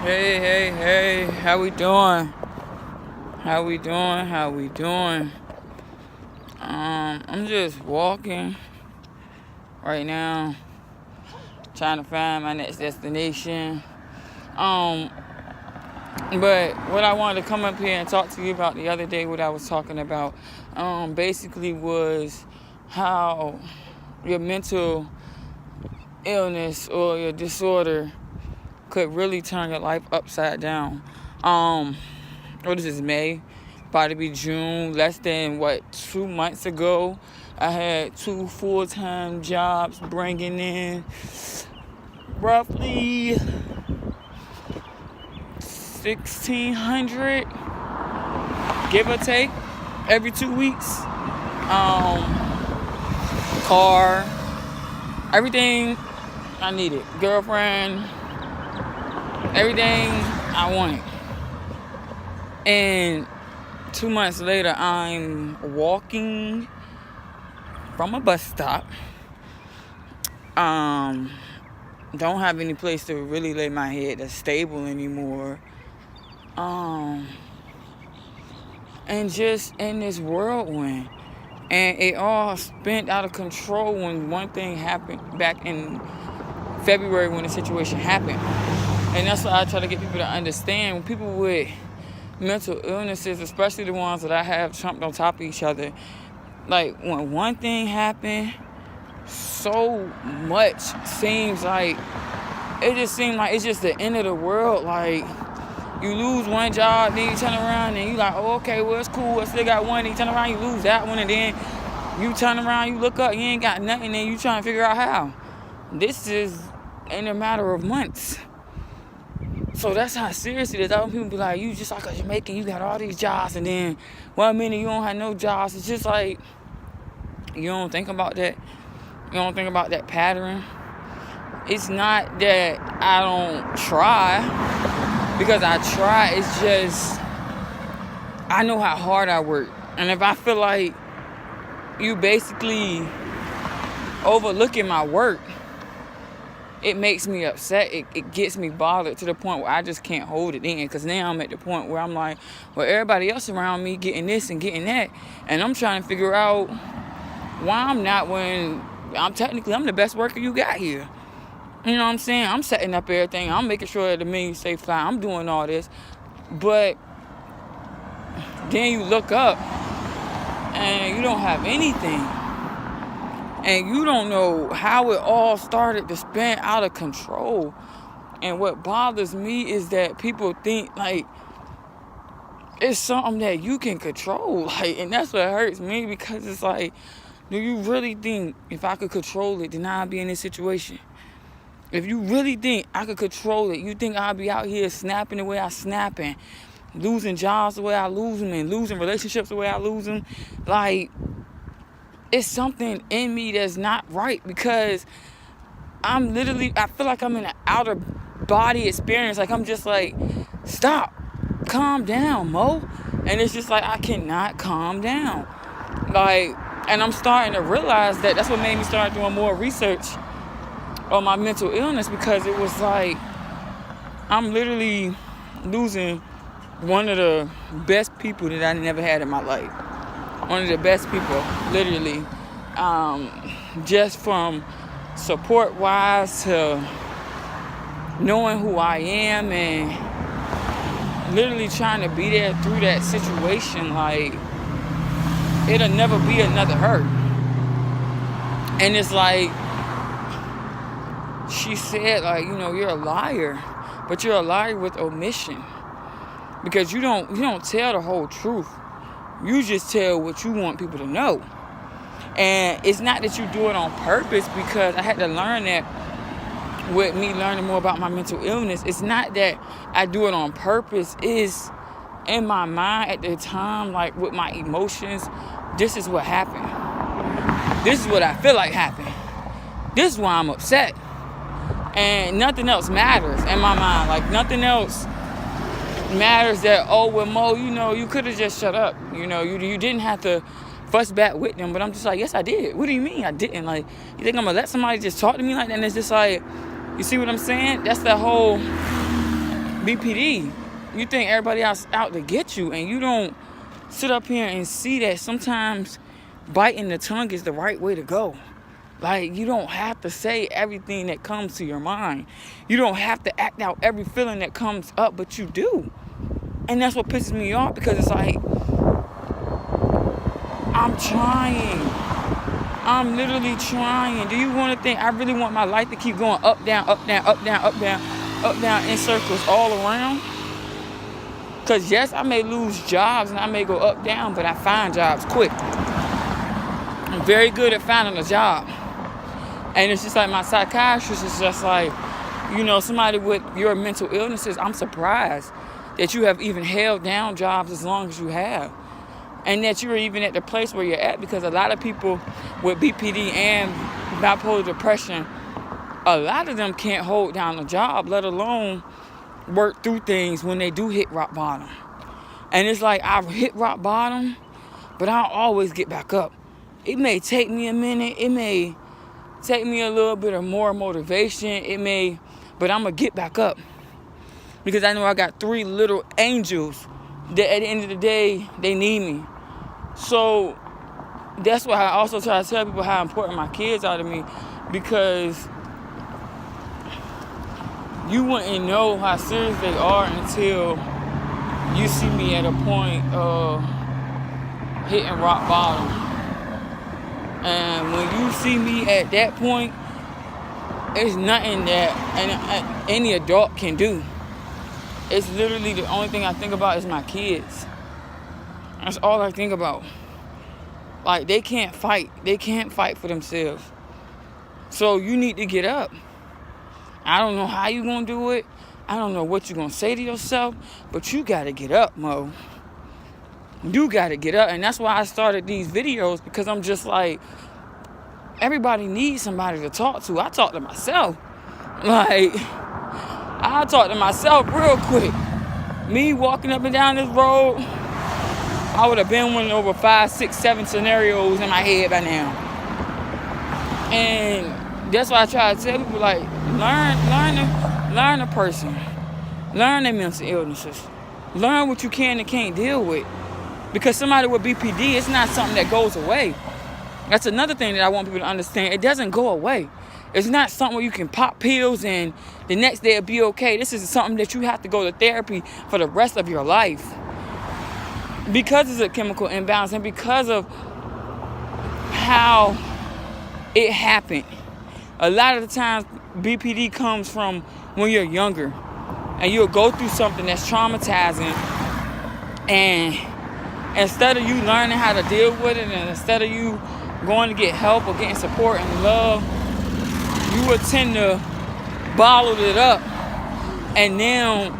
Hey, hey, hey, how we doing? How we doing? How we doing? I'm just walking right now, trying to find my next destination. But what I wanted to come up here and talk to you about the other day, what I was talking about, basically was how your mental illness or your disorder could really turn your life upside down. What is this, May? About to be June. Less than, 2 months ago, I had 2 full-time jobs bringing in roughly $1,600, give or take, every 2 weeks. Car, everything I needed. Girlfriend, everything I wanted. And 2 months later, I'm walking from a bus stop. Don't have any place to really lay my head that's stable anymore. And just in this whirlwind. And it all spent out of control when one thing happened back in February when the situation happened. And that's why I try to get people to understand. When people with mental illnesses, especially the ones that I have trumped on top of each other, like when one thing happened, so much seems like, it just seems like it's just the end of the world. Like, you lose one job, then you turn around and you like, oh, okay, well, it's cool, I still got one. Then you turn around, you lose that one, and then you turn around, you look up, you ain't got nothing, and you trying to figure out how. This is in a matter of months. So that's how serious it is. Other people be like, you just like a Jamaican, you got all these jobs, and then 1 minute you don't have no jobs. It's just like, you don't think about that. You don't think about that pattern. It's not that I don't try, because I try. It's just, I know how hard I work. And if I feel like you basically overlooking my work, it makes me upset. It gets me bothered to the point where I just can't hold it in. Because now I'm at the point where I'm like, well, everybody else around me getting this and getting that. And I'm trying to figure out why I'm not, when I'm the best worker you got here. You know what I'm saying? I'm setting up everything. I'm making sure that the menu stay fly. I'm doing all this. But then you look up and you don't have anything. And you don't know how it all started to spin out of control. And what bothers me is that people think like it's something that you can control. Like, and that's what hurts me, because it's like, do you really think if I could control it, then I'd be in this situation? If you really think I could control it, you think I'll be out here snapping the way I snap, and losing jobs the way I lose them, and losing relationships the way I lose them? Like, it's something in me that's not right, because I feel like I'm in an outer body experience. Like, I'm just like, stop, calm down, Mo. And it's just like, I cannot calm down. Like, and I'm starting to realize that that's what made me start doing more research on my mental illness, because it was like, I'm literally losing one of the best people that I never had in my life. One of the best people, literally, just from support-wise to knowing who I am and literally trying to be there through that situation. Like, it'll never be another her. And it's like, she said, like, you're a liar, but you're a liar with omission, because you don't tell the whole truth. You just tell what you want people to know. And it's not that you do it on purpose, because I had to learn that with me learning more about my mental illness. It's not that I do it on purpose. It's in my mind at the time, like with my emotions, this is what happened. This is what I feel like happened. This is why I'm upset. And nothing else matters in my mind. Like, nothing else matters that, oh, well, Mo, you could have just shut up. You didn't have to fuss back with them. But I'm just like, yes, I did. What do you mean I didn't? Like, you think I'm going to let somebody just talk to me like that? And it's just like, you see what I'm saying? That's the whole BPD. You think everybody else out to get you, and you don't sit up here and see that sometimes biting the tongue is the right way to go. Like, you don't have to say everything that comes to your mind. You don't have to act out every feeling that comes up, but you do. And that's what pisses me off, because it's like, I'm trying. I'm literally trying. Do you want to think I really want my life to keep going up, down, up, down, up, down, up, down, up, down, in circles all around? Because yes, I may lose jobs and I may go up, down, but I find jobs quick. I'm very good at finding a job. And it's just like my psychiatrist is just like, somebody with your mental illnesses, I'm surprised that you have even held down jobs as long as you have. And that you're even at the place where you're at, because a lot of people with BPD and bipolar depression, a lot of them can't hold down a job, let alone work through things when they do hit rock bottom. And it's like, I've hit rock bottom, but I'll always get back up. It may take me a minute. It may take me a little bit of more motivation. But I'm going to get back up. Because I know I got 3 little angels that at the end of the day, they need me. So that's why I also try to tell people how important my kids are to me, because you wouldn't know how serious they are until you see me at a point of hitting rock bottom. And when you see me at that point, it's nothing that any adult can do. It's literally the only thing I think about is my kids. That's all I think about. Like, they can't fight. They can't fight for themselves. So you need to get up. I don't know how you're going to do it. I don't know what you're going to say to yourself. But you got to get up, Mo. You got to get up. And that's why I started these videos, because I'm just like, everybody needs somebody to talk to. I talk to myself. Like, I talk to myself real quick. Me walking up and down this road, I would have been one over 5, 6, 7 scenarios in my head by now. And that's why I try to tell people, like, learn a person. Learn their mental illnesses. Learn what you can and can't deal with. Because somebody with BPD, it's not something that goes away. That's another thing that I want people to understand. It doesn't go away. It's not something where you can pop pills and the next day it'll be okay. This is something that you have to go to therapy for the rest of your life. Because it's a chemical imbalance and because of how it happened. A lot of the times BPD comes from when you're younger and you'll go through something that's traumatizing, and instead of you learning how to deal with it, and instead of you going to get help or getting support and love, you would tend to bottle it up, and now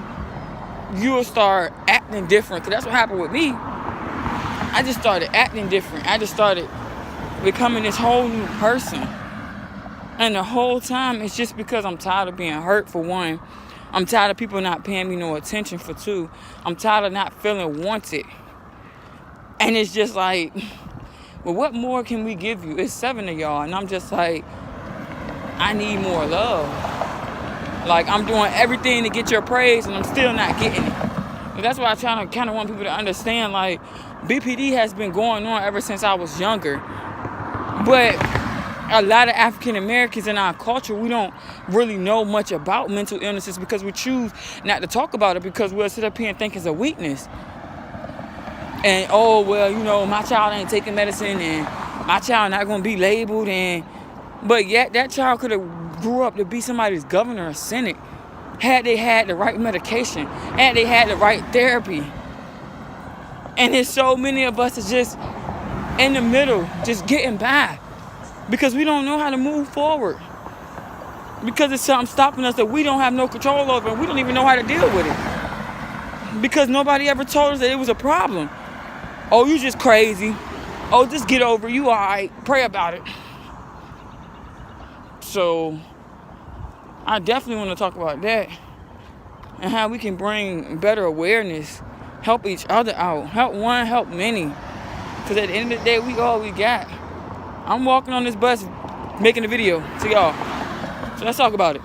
you will start acting different. Because that's what happened with me. I just started acting different. I just started becoming this whole new person. And the whole time, it's just because I'm tired of being hurt, for one. I'm tired of people not paying me no attention, for two. I'm tired of not feeling wanted. And it's just like, well, what more can we give you? It's 7 of y'all. And I'm just like, I need more love. Like, I'm doing everything to get your praise, and I'm still not getting it. And that's why I kind of want people to understand, like, BPD has been going on ever since I was younger. But a lot of African Americans in our culture, we don't really know much about mental illnesses because we choose not to talk about it, because we'll sit up here and think it's a weakness. And, oh, well, my child ain't taking medicine, and my child not going to be labeled. But yet that child could have grew up to be somebody's governor or senate had they had the right medication, had they had the right therapy. And there's so many of us that's just in the middle, just getting by, because we don't know how to move forward. Because it's something stopping us that we don't have no control over, and we don't even know how to deal with it. Because nobody ever told us that it was a problem. Oh, you just crazy. Oh, just get over it. You all right. Pray about it. So I definitely want to talk about that and how we can bring better awareness, help each other out, help one, help many. Because at the end of the day, we all we got. I'm walking on this bus making a video to y'all. So let's talk about it.